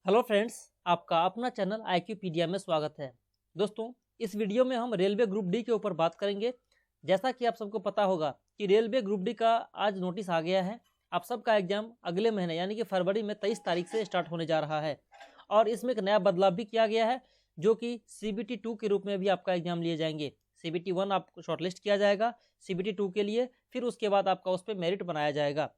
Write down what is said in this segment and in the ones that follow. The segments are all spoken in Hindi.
हेलो फ्रेंड्स, आपका अपना चैनल IQpedia में स्वागत है। दोस्तों, इस वीडियो में हम रेलवे ग्रुप डी के ऊपर बात करेंगे। जैसा कि आप सबको पता होगा कि रेलवे ग्रुप डी का आज नोटिस आ गया है। आप सबका एग्जाम अगले महीने यानी कि फरवरी में 23 तारीख से स्टार्ट होने जा रहा है और इसमें एक नया बदलाव भी किया गया है, जो कि CBT 2 के रूप में भी आपका एग्जाम लिए जाएंगे। CBT 1 आपको शॉर्टलिस्ट किया जाएगा CBT 2 के लिए, फिर उसके बाद आपका उस पर मेरिट बनाया जाएगा।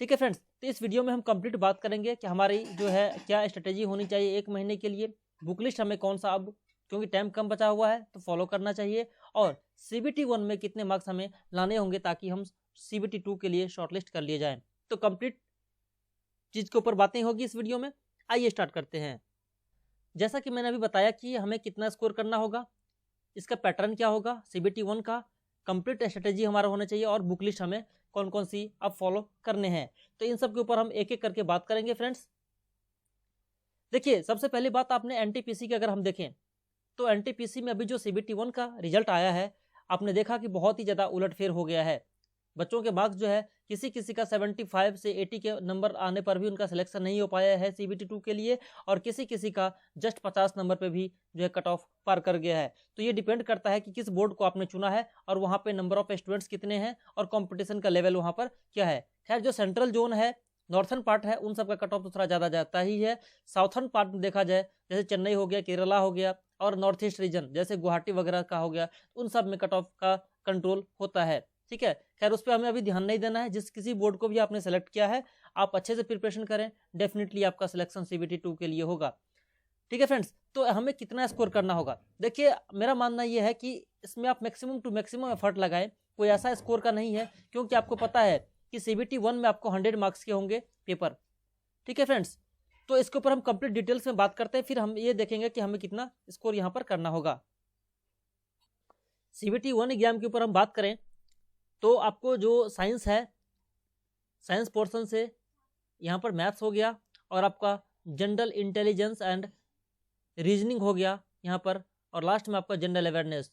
ठीक है फ्रेंड्स, तो इस वीडियो में हम कंप्लीट बात करेंगे कि हमारी जो है क्या स्ट्रेटेजी होनी चाहिए एक महीने के लिए, बुक लिस्ट हमें कौन सा, अब क्योंकि टाइम कम बचा हुआ है तो फॉलो करना चाहिए, और CBT 1 में कितने मार्क्स हमें लाने होंगे ताकि हम CBT 2 के लिए शॉर्टलिस्ट कर लिए जाएं। तो कंप्लीट चीज़ के ऊपर बातें होगी इस वीडियो में। आइए स्टार्ट करते हैं। जैसा कि मैंने अभी बताया कि हमें कितना स्कोर करना होगा, इसका पैटर्न क्या होगा, CBT 1 का कंप्लीट स्ट्रेटेजी हमारा होना चाहिए और बुक लिस्ट हमें कौन कौन सी अब फॉलो करने हैं, तो इन सब के ऊपर हम एक एक करके बात करेंगे फ्रेंड्स। देखिए, सबसे पहली बात, आपने NTPC की अगर हम देखें तो NTPC में अभी जो CBT 1 का रिजल्ट आया है, आपने देखा कि बहुत ही ज़्यादा उलटफेर हो गया है। बच्चों के मार्क्स जो है, किसी किसी का 75 से 80 के नंबर आने पर भी उनका सिलेक्शन नहीं हो पाया है CBT 2 के लिए, और किसी किसी का जस्ट 50 नंबर पे भी जो है कट ऑफ पार कर गया है। तो ये डिपेंड करता है कि किस बोर्ड को आपने चुना है और वहाँ पे नंबर ऑफ स्टूडेंट्स कितने हैं और कंपटीशन का लेवल वहाँ पर क्या है। खैर, जो सेंट्रल जोन है, नॉर्थन पार्ट है, उन सब का कट ऑफ तो थोड़ा ज़्यादा जाता ही है। साउथर्न पार्ट में देखा जाए, जैसे चेन्नई हो गया, केरला हो गया, और नॉर्थ ईस्ट रीजन जैसे गुवाहाटी वगैरह का हो गया, उन सब में कट ऑफ का कंट्रोल होता है। ठीक है, खैर उस पर हमें अभी ध्यान नहीं देना है। जिस किसी बोर्ड को भी आपने सेलेक्ट किया है, आप अच्छे से प्रिपरेशन करें, डेफिनेटली आपका सिलेक्शन CBT 2 के लिए होगा। ठीक है फ्रेंड्स, तो हमें कितना स्कोर करना होगा, देखिए मेरा मानना यह है कि इसमें आप मैक्सिमम टू मैक्सिमम एफर्ट लगाएं। कोई ऐसा स्कोर का नहीं है, क्योंकि आपको पता है कि CBT 1 में आपको 100 मार्क्स के होंगे पेपर। ठीक है फ्रेंड्स, तो इसके ऊपर हम कंप्लीट डिटेल्स में बात करते हैं, फिर हम ये देखेंगे कि हमें कितना स्कोर यहाँ पर करना होगा। CBT 1 एग्जाम के ऊपर हम बात करें तो आपको जो साइंस है, साइंस पोर्शन से यहाँ पर मैथ्स हो गया, और आपका जनरल इंटेलिजेंस एंड रीजनिंग हो गया यहाँ पर, और लास्ट में आपका जनरल अवेयरनेस,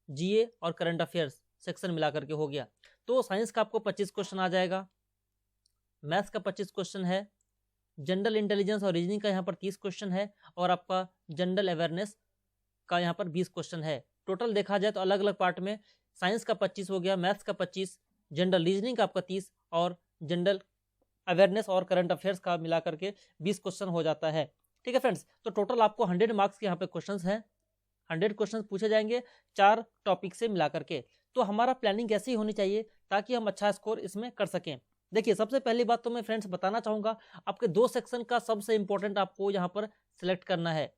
GA और करंट अफेयर्स सेक्शन मिला करके हो गया। तो साइंस का आपको 25 क्वेश्चन आ जाएगा, मैथ्स का 25 क्वेश्चन है, जनरल इंटेलिजेंस और रीजनिंग का यहाँ पर 30 क्वेश्चन है, और आपका जनरल अवेयरनेस का यहाँ पर 20 क्वेश्चन है। टोटल देखा जाए तो अलग अलग पार्ट में साइंस का 25 हो गया, मैथ्स का 25, जनरल रीजनिंग का आपका 30, और जनरल अवेयरनेस और करंट अफेयर्स का मिला करके 20 क्वेश्चन हो जाता है। ठीक है फ्रेंड्स, तो टोटल आपको 100 मार्क्स के यहाँ पे क्वेश्चंस हैं, 100 क्वेश्चन पूछे जाएंगे 4 टॉपिक से मिला करके। तो हमारा प्लानिंग कैसी होनी चाहिए ताकि हम अच्छा स्कोर इसमें कर सकें। देखिए, सबसे पहली बात तो मैं फ्रेंड्स बताना चाहूँगा, आपके 2 सेक्शन का सबसे इंपॉर्टेंट आपको यहाँ पर सिलेक्ट करना है।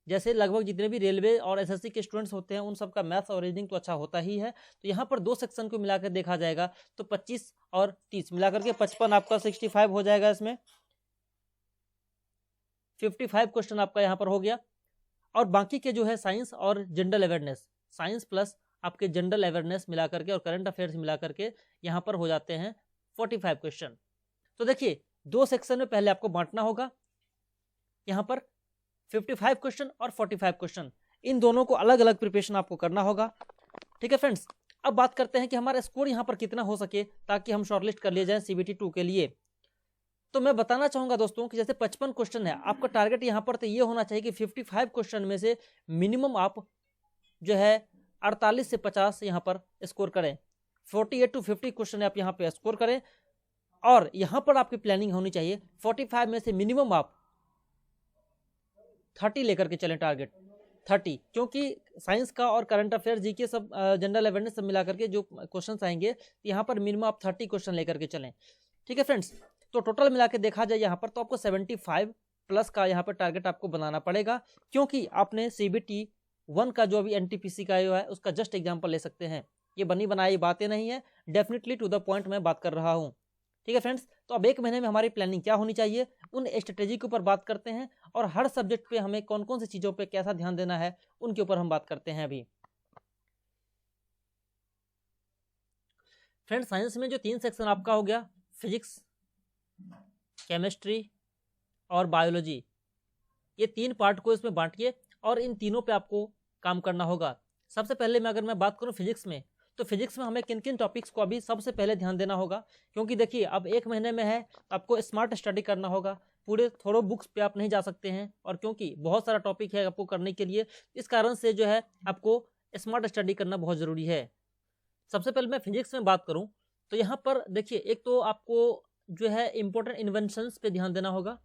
जैसे लगभग जितने भी रेलवे और SSC के स्टूडेंट्स होते हैं, उन सबका मैथ्स और रीजनिंग तो अच्छा होता ही है। तो यहाँ पर 2 सेक्शन को मिलाकर देखा जाएगा तो 25 और 30 मिलाकर के 55, आपका 65 हो जाएगा। इसमें 55 क्वेश्चन आपका यहाँ पर हो गया, और बाकी के जो है साइंस और जनरल अवेयरनेस, साइंस प्लस आपके जनरल अवेयरनेस मिला करके और करंट अफेयर्स मिला करके यहाँ पर हो जाते हैं 45 क्वेश्चन। तो देखिए, 2 सेक्शन में पहले आपको बांटना होगा, यहाँ पर 55 क्वेश्चन और 45 क्वेश्चन, इन दोनों को अलग अलग प्रिपरेशन आपको करना होगा। ठीक है फ्रेंड्स, अब बात करते हैं कि हमारा स्कोर यहाँ पर कितना हो सके ताकि हम शॉर्टलिस्ट कर लिए जाएं CBT 2 के लिए। तो मैं बताना चाहूँगा दोस्तों कि जैसे 55 क्वेश्चन है, आपका टारगेट यहाँ पर तो ये होना चाहिए कि 55 क्वेश्चन में से मिनिमम आप जो है 48 से 50 यहाँ पर स्कोर करें, 48 to 50 क्वेश्चन आप यहाँ पे स्कोर करें, और यहाँ पर आपकी प्लानिंग होनी चाहिए 45 में से मिनिमम आप 30 लेकर के चलें, टारगेट 30, क्योंकि साइंस का और करंट अफेयर GK सब जनरल अवेयरनेस सब मिला करके जो क्वेश्चंस आएंगे, यहाँ पर मिनिमम आप 30 क्वेश्चन लेकर के चलें। ठीक है फ्रेंड्स, तो टोटल मिला के देखा जाए यहाँ पर तो आपको 75 प्लस का यहाँ पर टारगेट आपको बनाना पड़ेगा, क्योंकि आपने CBT 1 का जो अभी NTPC का है उसका जस्ट एग्जाम्पल ले सकते हैं। ये बनी बनाई बातें नहीं है, डेफिनेटली टू द पॉइंट मैं बात कर रहा हूँ। ठीक है फ्रेंड्स, तो अब एक महीने में हमारी प्लानिंग क्या होनी चाहिए, उन स्ट्रेटेजी के ऊपर बात करते हैं, और हर सब्जेक्ट पे हमें कौन कौन सी चीज़ों पे कैसा ध्यान देना है उनके ऊपर हम बात करते हैं अभी। फ्रेंड्स, साइंस में जो 3 सेक्शन आपका हो गया, फिजिक्स, केमिस्ट्री और बायोलॉजी, ये 3 पार्ट को इसमें बांटिए और इन तीनों पे आपको काम करना होगा। सबसे पहले अगर मैं बात करूँ फिजिक्स में, तो फिजिक्स में हमें किन किन टॉपिक्स को अभी सबसे पहले ध्यान देना होगा, क्योंकि देखिए अब एक महीने में है, आपको स्मार्ट स्टडी करना होगा, पूरे थोड़ो बुक्स पे आप नहीं जा सकते हैं, और क्योंकि बहुत सारा टॉपिक है आपको करने के लिए, इस कारण से जो है आपको स्मार्ट स्टडी करना बहुत ज़रूरी है। सबसे पहले मैं फिजिक्स में बात करूं तो यहाँ पर देखिए, एक तो आपको जो है इंपॉर्टेंट इन्वेंशंस पे ध्यान देना होगा।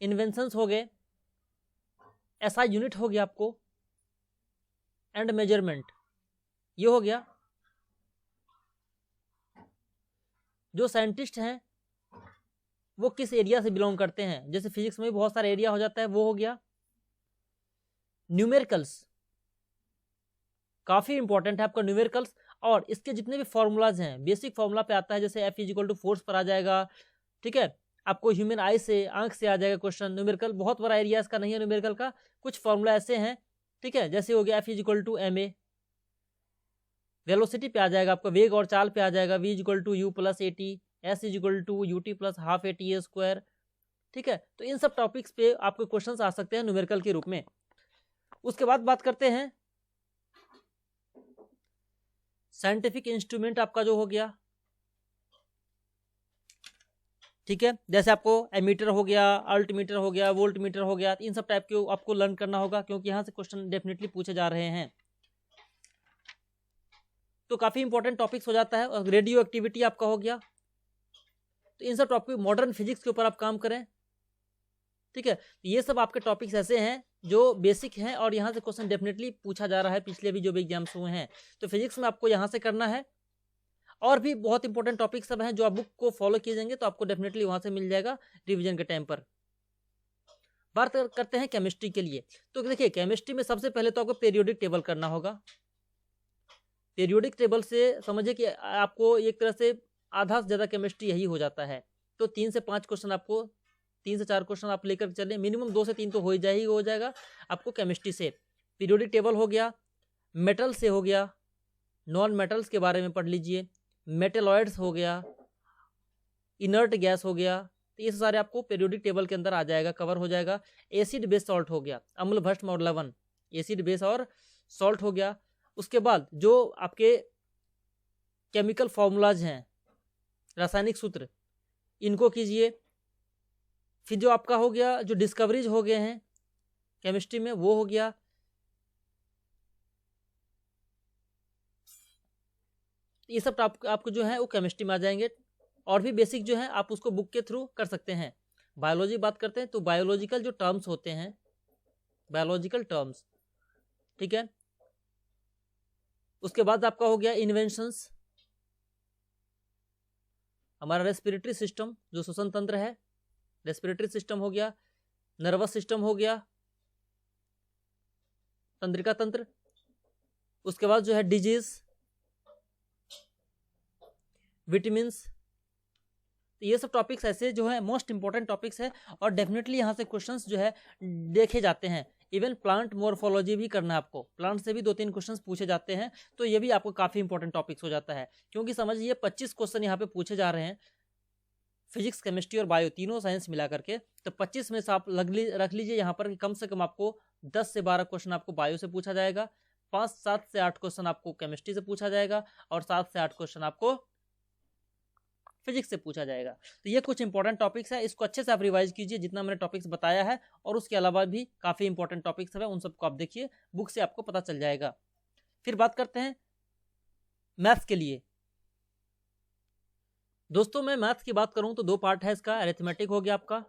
इन्वेंशंस हो गए, एसआई यूनिट हो गया आपको, एंड मेजरमेंट ये हो गया। जो साइंटिस्ट हैं वो किस एरिया से बिलोंग करते हैं, जैसे फिजिक्स में भी बहुत सारा एरिया हो जाता है, वो हो गया। न्यूमेरिकल्स काफी इंपॉर्टेंट है आपका न्यूमेरिकल्स, और इसके जितने भी फॉर्मूलाज हैं बेसिक फॉर्मूला पे आता है, जैसे F is equal to force पर आ जाएगा, ठीक है। आपको ह्यूमन आई से, आंख से आ जाएगा क्वेश्चन। न्यूमेरिकल बहुत बड़ा एरिया इसका नहीं है न्यूमेरिकल का, कुछ फॉर्मूला ऐसे हैं, ठीक है, जैसे हो गया F is equal to M A, velocity पे आ जाएगा आपका, वेग और चाल पे आ जाएगा V is equal to U plus A T, S is equal to U T plus half A T A square, ठीक है। तो इन सब टॉपिक्स पे आपको क्वेश्चंस आ सकते हैं न्यूमेरिकल के रूप में। उसके बाद बात करते हैं साइंटिफिक इंस्ट्रूमेंट आपका जो हो गया, ठीक है, जैसे आपको एमीटर हो गया, अल्टीमीटर हो गया, वोल्ट मीटर हो गया, इन सब टाइप के आपको लर्न करना होगा, क्योंकि यहाँ से क्वेश्चन डेफिनेटली पूछे जा रहे हैं। तो काफी इंपॉर्टेंट टॉपिक्स हो जाता है। और रेडियो एक्टिविटी आपका हो गया, तो इन सब टॉपिक मॉडर्न फिजिक्स के ऊपर आप काम करें, ठीक है। ये सब आपके टॉपिक्स ऐसे हैं जो बेसिक हैं, और यहाँ से क्वेश्चन डेफिनेटली पूछा जा रहा है, पिछले भी जो भी एग्जाम्स हुए हैं। तो फिजिक्स में आपको यहाँ से करना है, और भी बहुत इंपॉर्टेंट टॉपिक सब हैं जो आप बुक को फॉलो किए जाएंगे तो आपको डेफिनेटली वहां से मिल जाएगा रिवीजन के टाइम पर। बात करते हैं केमिस्ट्री के लिए, तो देखिए केमिस्ट्री में सबसे पहले तो आपको पीरियोडिक टेबल करना होगा। पीरियोडिक टेबल से समझिए कि आपको एक तरह से आधा से ज़्यादा केमिस्ट्री यही हो जाता है। तो 3 से 5 क्वेश्चन आपको, 3 से 4 क्वेश्चन आप लेकर चले, मिनिमम 2 से 3 तो हो जाएगा आपको केमिस्ट्री से। पीरियोडिक टेबल हो गया, मेटल से हो गया, नॉन मेटल्स के बारे में पढ़ लीजिए, मेटेलॉइड्स हो गया, इनर्ट गैस हो गया, तो ये सारे आपको पीरियोडिक टेबल के अंदर आ जाएगा, कवर हो जाएगा। एसिड बेस सॉल्ट हो गया, अम्ल भस्म और लवण, एसिड बेस और सॉल्ट हो गया। उसके बाद जो आपके केमिकल फॉर्मूलाज हैं, रासायनिक सूत्र, इनको कीजिए। फिर जो आपका हो गया, जो डिस्कवरीज हो गए हैं केमिस्ट्री में, वो हो गया। ये सब आपको जो है वो केमिस्ट्री में आ जाएंगे, और भी बेसिक जो है आप उसको बुक के थ्रू कर सकते हैं। बायोलॉजी बात करते हैं तो बायोलॉजिकल जो टर्म्स होते हैं, बायोलॉजिकल टर्म्स, ठीक है। उसके बाद आपका हो गया इन्वेंशंस, हमारा रेस्पिरेटरी सिस्टम जो श्वसन तंत्र है, रेस्पिरेटरी सिस्टम हो गया, नर्वस सिस्टम हो गया, तंत्रिका तंत्र। उसके बाद जो है डिजीज, विटामिन्स, तो ये सब टॉपिक्स ऐसे जो है मोस्ट इंपॉर्टेंट टॉपिक्स है, और डेफिनेटली यहाँ से क्वेश्चंस जो है देखे जाते हैं। इवन प्लांट मॉर्फोलॉजी भी करना है आपको, प्लांट से भी 2-3 क्वेश्चंस पूछे जाते हैं, तो ये भी आपको काफ़ी इंपॉर्टेंट टॉपिक्स हो जाता है। क्योंकि समझिए 25 क्वेश्चन यहाँ पे पूछे जा रहे हैं, फिजिक्स, केमिस्ट्री और बायो तीनों साइंस मिला करके, तो 25 में से आप रख लीजिए यहाँ पर कि कम से कम आपको 10 से 12 क्वेश्चन आपको बायो से पूछा जाएगा, 7 से 8 क्वेश्चन आपको केमिस्ट्री से पूछा जाएगा, और 7 से 8 क्वेश्चन आपको फिजिक्स से पूछा जाएगा। तो ये कुछ इंपॉर्टेंट टॉपिक्स है, इसको अच्छे से आप रिवाइज कीजिए जितना मैंने टॉपिक्स बताया है, और उसके अलावा भी काफ़ी इंपॉर्टेंट टॉपिक्स है उन सबको आप देखिए, बुक से आपको पता चल जाएगा। फिर बात करते हैं मैथ्स के लिए। दोस्तों मैं मैथ्स की बात करूं तो 2 पार्ट है इसका, अरिथमेटिक हो गया आपका,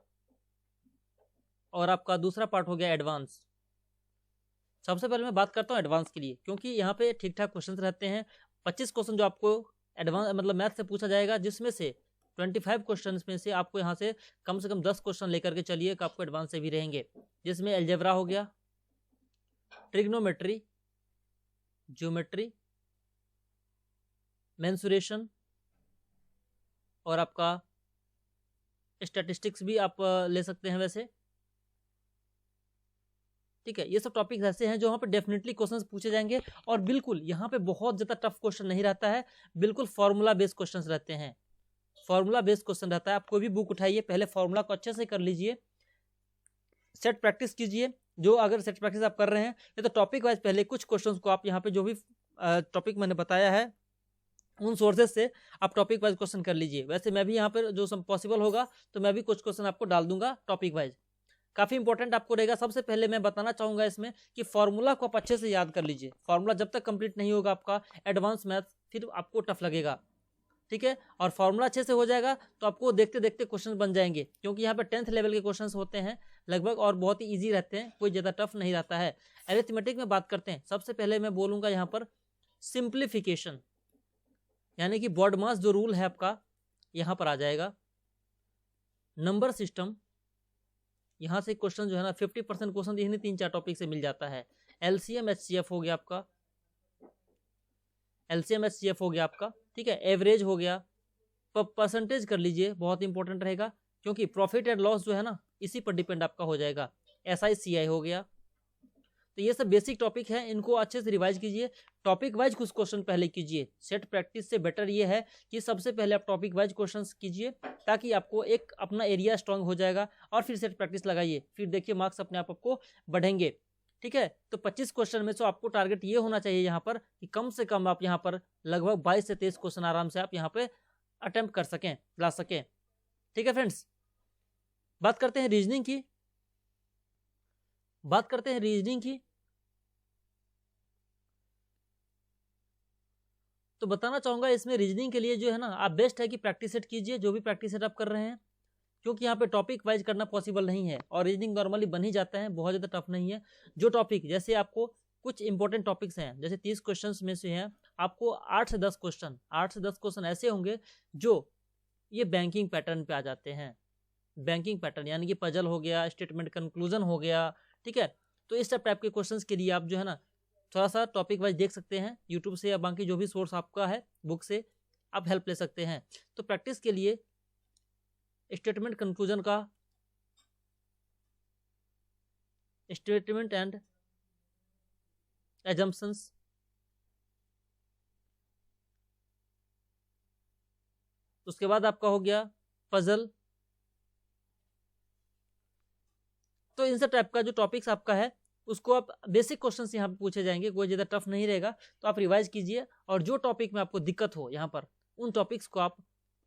और आपका दूसरा पार्ट हो गया एडवांस। सबसे पहले मैं बात करता हूं एडवांस के लिए, क्योंकि यहाँ पे ठीक ठाक क्वेश्चन रहते हैं। 25 क्वेश्चन जो आपको एडवांस मतलब मैथ से पूछा जाएगा, जिसमें से 25 क्वेश्चन में से आपको यहाँ से कम 10 क्वेश्चन लेकर के चलिए कि आपको एडवांस से भी रहेंगे, जिसमें अलजेब्रा हो गया, ट्रिग्नोमेट्री, ज्योमेट्री, मेंसुरेशन, और आपका स्टैटिस्टिक्स भी आप ले सकते हैं वैसे, ठीक है। ये सब टॉपिक्स ऐसे हैं जो वहाँ पे डेफिनेटली क्वेश्चंस पूछे जाएंगे, और बिल्कुल यहाँ पे बहुत ज़्यादा टफ क्वेश्चन नहीं रहता है, बिल्कुल फॉर्मूला बेस्ड क्वेश्चंस रहते हैं, फॉर्मूला बेस्ड क्वेश्चन रहता है। आप कोई भी बुक उठाइए, पहले फॉर्मूला को अच्छे से कर लीजिए, सेट प्रैक्टिस कीजिए। जो अगर सेट प्रैक्टिस आप कर रहे हैं, ये तो टॉपिक वाइज पहले कुछ क्वेश्चन को आप यहाँ पे जो भी टॉपिक मैंने बताया है उन सोर्सेज से आप टॉपिक वाइज क्वेश्चन कर लीजिए। वैसे मैं भी यहाँ पर जो पॉसिबल होगा तो मैं भी कुछ क्वेश्चन आपको डाल दूंगा टॉपिक वाइज। काफी इंपॉर्टेंट आपको रहेगा। सबसे पहले मैं बताना चाहूंगा इसमें कि फॉर्मूला को आप अच्छे से याद कर लीजिए। फॉर्मूला जब तक कंप्लीट नहीं होगा आपका एडवांस मैथ, फिर आपको टफ लगेगा, ठीक है। और फॉर्मूला अच्छे से हो जाएगा तो आपको देखते देखते क्वेश्चन बन जाएंगे, क्योंकि यहाँ पे 10th लेवल के क्वेश्चंस होते हैं लगभग, और बहुत ही इजी रहते हैं, कोई ज़्यादा टफ नहीं रहता है। अरिथमेटिक में बात करते हैं, सबसे पहले मैं बोलूँगा यहाँ पर सिंप्लीफिकेशन, यानी कि बॉड मास जो रूल है आपका यहाँ पर आ जाएगा। नंबर सिस्टम, यहाँ से क्वेश्चन जो है ना 50% क्वेश्चन इन्हीं 3-4 टॉपिक से मिल जाता है। एलसीएम एचसीएफ हो गया आपका, एलसीएम एचसीएफ हो गया आपका, ठीक है। एवरेज हो गया, परसेंटेज कर लीजिए, बहुत इंपॉर्टेंट रहेगा, क्योंकि प्रॉफिट एंड लॉस जो है ना इसी पर डिपेंड आपका हो जाएगा। एसआईसीआई हो गया। तो ये सब बेसिक टॉपिक है, इनको अच्छे से रिवाइज कीजिए। टॉपिक वाइज कुछ क्वेश्चन पहले कीजिए। सेट प्रैक्टिस से बेटर ये है कि सबसे पहले आप टॉपिक वाइज क्वेश्चन कीजिए, ताकि आपको एक अपना एरिया स्ट्रांग हो जाएगा, और फिर सेट प्रैक्टिस लगाइए, फिर देखिए मार्क्स अपने आप आपको बढ़ेंगे, ठीक है। तो 25 क्वेश्चन में से आपको टारगेट ये होना चाहिए यहाँ पर कि कम से कम आप यहाँ पर लगभग 22 से 23 क्वेश्चन आराम से आप यहाँ पे अटेम्प्ट कर सकें, ला सकें, ठीक है फ्रेंड्स। बात करते हैं रीजनिंग की, बात करते हैं रीजनिंग की। तो बताना चाहूंगा इसमें रीजनिंग के लिए जो है ना, आप बेस्ट है कि प्रैक्टिस सेट कीजिए, जो भी प्रैक्टिस सेट आप कर रहे हैं, क्योंकि यहाँ पे टॉपिक वाइज करना पॉसिबल नहीं है, और रीजनिंग नॉर्मली बन ही जाता है, बहुत ज़्यादा टफ नहीं है। जो टॉपिक, जैसे आपको कुछ इंपॉर्टेंट टॉपिक्स हैं, जैसे 30 क्वेश्चन में से हैं, आपको 8 से 10 क्वेश्चन ऐसे होंगे जो ये बैंकिंग पैटर्न पे आ जाते हैं। बैंकिंग पैटर्न यानी कि पजल हो गया, स्टेटमेंट कंक्लूजन हो गया, ठीक है। तो इस टाइप के क्वेश्चंस के लिए आप जो है ना थोड़ा सा टॉपिक वाइज देख सकते हैं, यूट्यूब से या बाकी जो भी सोर्स आपका है बुक से आप हेल्प ले सकते हैं। तो प्रैक्टिस के लिए स्टेटमेंट कंक्लूजन का, स्टेटमेंट एंड एजम्पशंस, उसके बाद आपका हो गया पजल। तो इन सब टाइप का जो टॉपिक्स आपका है उसको आप बेसिक क्वेश्चंस यहाँ पे पूछे जाएंगे, कोई ज़्यादा टफ नहीं रहेगा। तो आप रिवाइज कीजिए, और जो टॉपिक में आपको दिक्कत हो यहाँ पर उन टॉपिक्स को आप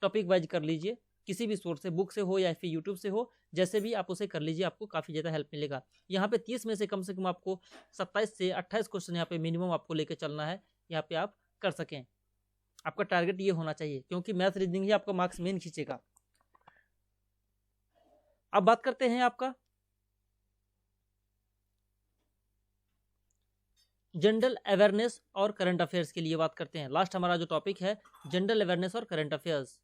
टॉपिक वाइज कर लीजिए, किसी भी सोर्स से, बुक से हो या फिर यूट्यूब से हो, जैसे भी आप उसे कर लीजिए, आपको काफ़ी ज़्यादा हेल्प मिलेगा। यहाँ पे 30 में से कम आपको 27 से 28 क्वेश्चन यहाँ पे मिनिमम आपको लेकर चलना है, यहाँ पे आप कर सकें। आपका टारगेट ये होना चाहिए, क्योंकि मैथ रीजनिंग ही आपका मार्क्स मेन खींचेगा। अब बात करते हैं आपका जनरल अवेयरनेस और करंट अफेयर्स के लिए बात करते हैं। लास्ट हमारा जो टॉपिक है जनरल अवेयरनेस और करंट अफेयर्स।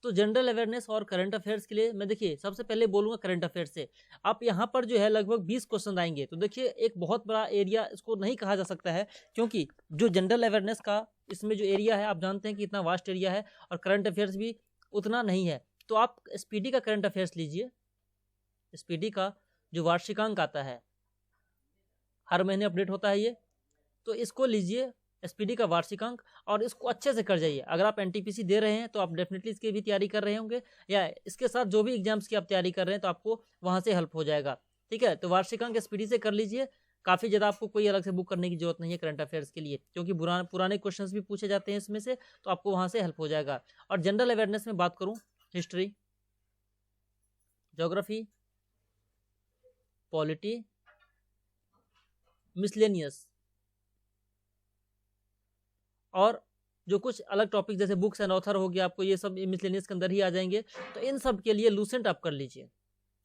तो जनरल अवेयरनेस और करंट अफेयर्स के लिए मैं देखिए सबसे पहले बोलूंगा करंट अफेयर्स से। आप यहाँ पर जो है लगभग 20 क्वेश्चन आएंगे। तो देखिए एक बहुत बड़ा एरिया इसको नहीं कहा जा सकता है, क्योंकि जो जनरल अवेयरनेस का इसमें जो एरिया है आप जानते हैं कि इतना वास्ट एरिया है, और करंट अफेयर्स भी उतना नहीं है। तो आप स्पीडी का करंट अफेयर्स लीजिए। स्पीडी का जो वार्षिकांक आता है, हर महीने अपडेट होता है ये, तो इसको लीजिए एसपीडी का वार्षिकांक, और इसको अच्छे से कर जाइए। अगर आप एनटीपीसी दे रहे हैं तो आप डेफिनेटली इसकी भी तैयारी कर रहे होंगे, या इसके साथ जो भी एग्जाम्स की आप तैयारी कर रहे हैं तो आपको वहाँ से हेल्प हो जाएगा, ठीक है। तो वार्षिकांक एसपीडी से कर लीजिए, काफ़ी ज़्यादा आपको कोई अलग से बुक करने की जरूरत नहीं है करंट अफेयर्स के लिए, क्योंकि पुराने क्वेश्चंस भी पूछे जाते हैं इसमें से, तो आपको वहाँ से हेल्प हो जाएगा। और जनरल अवेयरनेस में बात करूँ, हिस्ट्री, ज्योग्राफी, पॉलिटी, मिसलेनियस, और जो कुछ अलग टॉपिक जैसे बुक्स एंड ऑथर हो गया, आपको ये सब मिसलेनियस के अंदर ही आ जाएंगे। तो इन सब के लिए लूसेंट आप कर लीजिए।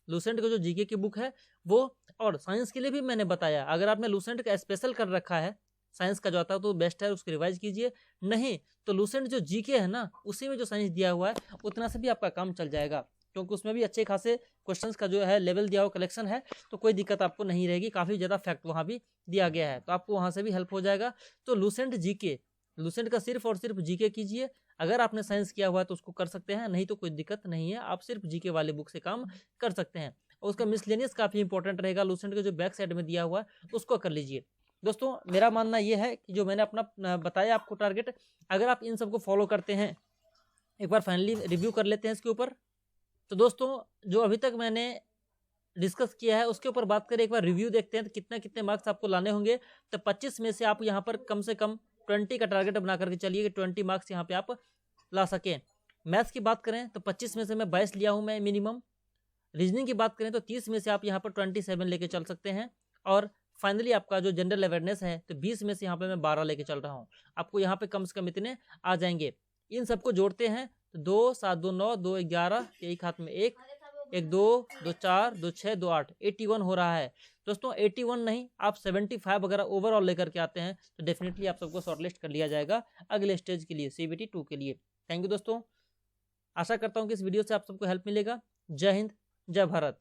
लूसेंट का जो जीके की बुक है वो, और साइंस के लिए भी मैंने बताया, अगर आपने लूसेंट का स्पेशल कर रखा है, साइंस का जो आता है तो बेस्ट है, उसको रिवाइज कीजिए। नहीं तो लूसेंट जो जीके है ना, उसी में जो साइंस दिया हुआ है उतना से भी आपका काम चल जाएगा, क्योंकि उसमें भी अच्छे खासे क्वेश्चंस का जो है लेवल दिया हुआ कलेक्शन है, तो कोई दिक्कत आपको नहीं रहेगी। काफ़ी ज़्यादा फैक्ट वहाँ भी दिया गया है, तो आपको वहाँ से भी हेल्प हो जाएगा। तो लूसेंट जीके, लूसेंट का सिर्फ और सिर्फ जीके कीजिए। अगर आपने साइंस किया हुआ है तो उसको कर सकते हैं, नहीं तो कोई दिक्कत नहीं है, आप सिर्फ जीके वाले बुक से काम कर सकते हैं। और उसका मिसलेनियस काफ़ी इंपॉर्टेंट रहेगा, लूसेंट का जो बैक साइड में दिया हुआ है उसको कर लीजिए। दोस्तों मेरा मानना ये है कि जो मैंने अपना बताया आपको टारगेट, अगर आप इन सबको फॉलो करते हैं, एक बार फाइनली रिव्यू कर लेते हैं इसके ऊपर। तो दोस्तों जो अभी तक मैंने डिस्कस किया है उसके ऊपर बात करें, एक बार रिव्यू देखते हैं तो कितने मार्क्स आपको लाने होंगे। तो 25 में से आप यहाँ पर कम से कम 20 का टारगेट बना करके चलिए कि 20 मार्क्स यहाँ पे आप ला सकें। मैथ्स की बात करें तो 25 में से मैं 22 लिया हूँ मैं मिनिमम। रीजनिंग की बात करें तो 30 में से आप यहाँ पर 27 लेके चल सकते हैं। और फाइनली आपका जो जनरल अवेयरनेस है तो 20 में से यहाँ पे मैं 12 लेके चल रहा हूँ। आपको यहाँ पे कम से कम इतने आ जाएंगे। इन सबको जोड़ते हैं तो 2 7 2 9 2 11, एक हाथ में 1 1 2 2 4 2 6 2 8, 81 हो रहा है दोस्तों। 81 नहीं, आप 75 अगर ओवरऑल लेकर के आते हैं तो डेफिनेटली आप सबको शॉर्टलिस्ट कर लिया जाएगा अगले स्टेज के लिए, CBT 2 के लिए। थैंक यू दोस्तों, आशा करता हूँ कि इस वीडियो से आप सबको हेल्प मिलेगा। जय हिंद, जय भारत।